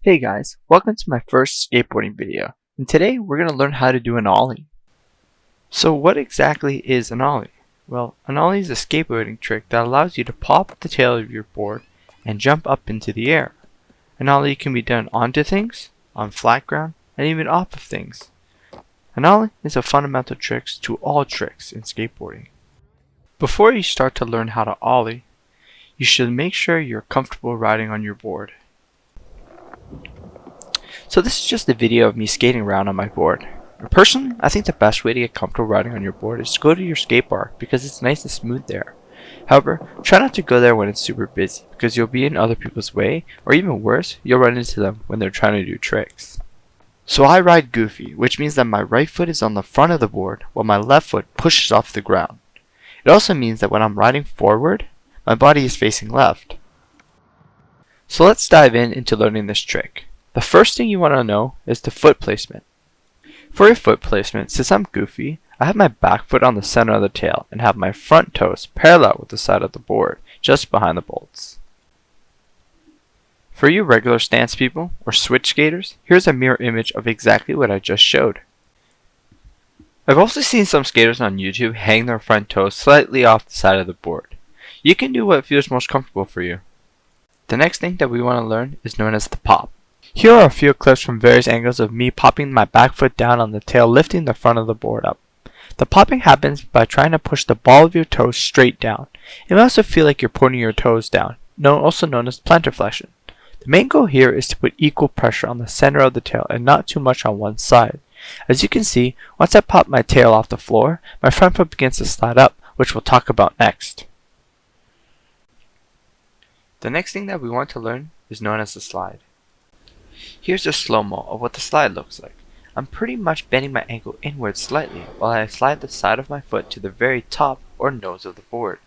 Hey guys, welcome to my first skateboarding video, and today we're going to learn how to do an ollie. So what exactly is an ollie? Well, an ollie is a skateboarding trick that allows you to pop the tail of your board and jump up into the air. An ollie can be done onto things, on flat ground, and even off of things. An ollie is a fundamental trick to all tricks in skateboarding. Before you start to learn how to ollie, you should make sure you're comfortable riding on your board. So this is just a video of me skating around on my board. Personally, I think the best way to get comfortable riding on your board is to go to your skate park because it's nice and smooth there. However, try not to go there when it's super busy because you'll be in other people's way, or even worse, you'll run into them when they're trying to do tricks. So I ride goofy, which means that my right foot is on the front of the board while my left foot pushes off the ground. It also means that when I'm riding forward, my body is facing left. So let's dive into learning this trick. The first thing you want to know is the foot placement. For your foot placement, since I'm goofy, I have my back foot on the center of the tail and have my front toes parallel with the side of the board, just behind the bolts. For you regular stance people, or switch skaters, here's a mirror image of exactly what I just showed. I've also seen some skaters on YouTube hang their front toes slightly off the side of the board. You can do what feels most comfortable for you. The next thing that we want to learn is known as the pop. Here are a few clips from various angles of me popping my back foot down on the tail, lifting the front of the board up. The popping happens by trying to push the ball of your toes straight down. It may also feel like you're pointing your toes down, also known as plantar flexion. The main goal here is to put equal pressure on the center of the tail and not too much on one side. As you can see, once I pop my tail off the floor, my front foot begins to slide up, which we'll talk about next. The next thing that we want to learn is known as the slide. Here's a slow-mo of what the slide looks like. I'm pretty much bending my ankle inward slightly while I slide the side of my foot to the very top or nose of the board.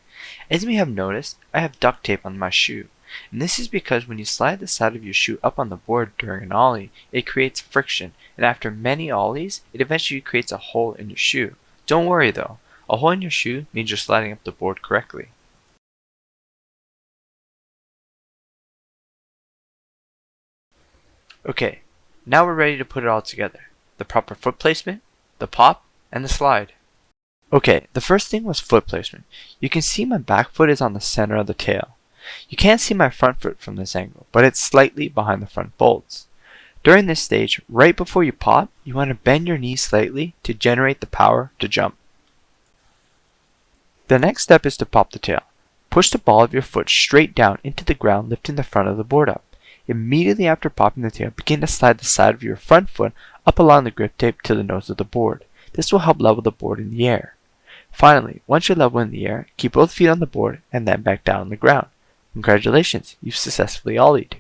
As you may have noticed, I have duct tape on my shoe. And this is because when you slide the side of your shoe up on the board during an ollie, it creates friction, and after many ollies, it eventually creates a hole in your shoe. Don't worry though, a hole in your shoe means you're sliding up the board correctly. Okay, now we're ready to put it all together. The proper foot placement, the pop, and the slide. Okay, the first thing was foot placement. You can see my back foot is on the center of the tail. You can't see my front foot from this angle, but it's slightly behind the front bolts. During this stage, right before you pop, you want to bend your knees slightly to generate the power to jump. The next step is to pop the tail. Push the ball of your foot straight down into the ground, lifting the front of the board up. Immediately after popping the tail, begin to slide the side of your front foot up along the grip tape to the nose of the board. This will help level the board in the air. Finally, once you're level in the air, keep both feet on the board and then back down on the ground. Congratulations, you've successfully ollied.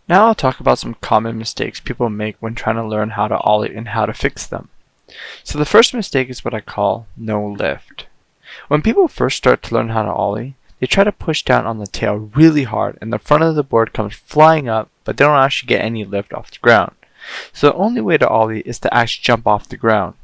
Now I'll talk about some common mistakes people make when trying to learn how to ollie and how to fix them. So the first mistake is what I call no lift. When people first start to learn how to ollie, they try to push down on the tail really hard and the front of the board comes flying up, but they don't actually get any lift off the ground. So the only way to ollie is to actually jump off the ground.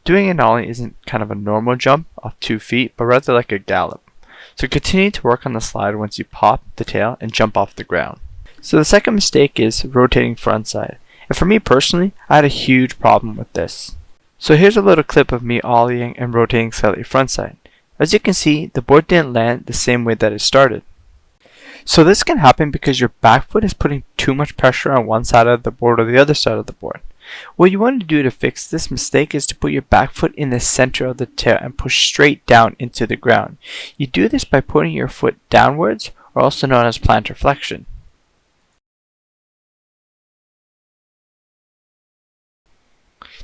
Doing an ollie isn't kind of a normal jump off 2 feet, but rather like a gallop. So continue to work on the slide once you pop the tail and jump off the ground. So the second mistake is rotating frontside. And for me personally, I had a huge problem with this. So here's a little clip of me ollieing and rotating slightly frontside. As you can see, the board didn't land the same way that it started. So this can happen because your back foot is putting too much pressure on one side of the board or the other side of the board. What you want to do to fix this mistake is to put your back foot in the center of the tail and push straight down into the ground. You do this by putting your foot downwards, or also known as plantar flexion.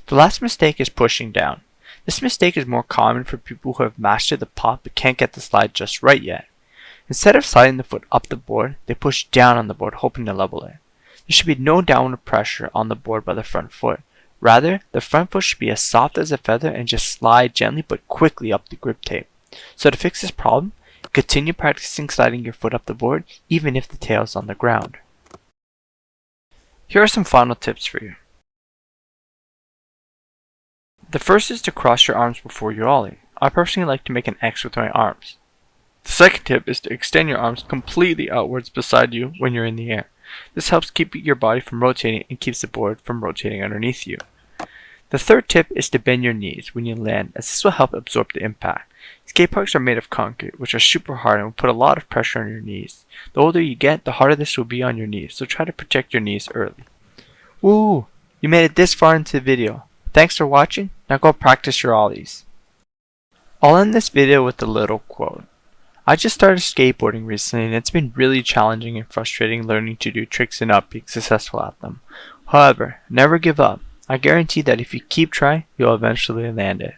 The last mistake is pushing down. This mistake is more common for people who have mastered the pop but can't get the slide just right yet. Instead of sliding the foot up the board, they push down on the board hoping to level it. There should be no downward pressure on the board by the front foot. Rather, the front foot should be as soft as a feather and just slide gently but quickly up the grip tape. So to fix this problem, continue practicing sliding your foot up the board even if the tail is on the ground. Here are some final tips for you. The first is to cross your arms before you ollie. I personally like to make an X with my arms. The second tip is to extend your arms completely outwards beside you when you're in the air. This helps keep your body from rotating and keeps the board from rotating underneath you. The third tip is to bend your knees when you land, as this will help absorb the impact. Skate parks are made of concrete, which are super hard and will put a lot of pressure on your knees. The older you get, the harder this will be on your knees, so try to protect your knees early. Woo! You made it this far into the video. Thanks for watching. Now go practice your ollies. I'll end this video with a little quote. I just started skateboarding recently and it's been really challenging and frustrating learning to do tricks and not being successful at them. However, never give up. I guarantee that if you keep trying, you'll eventually land it.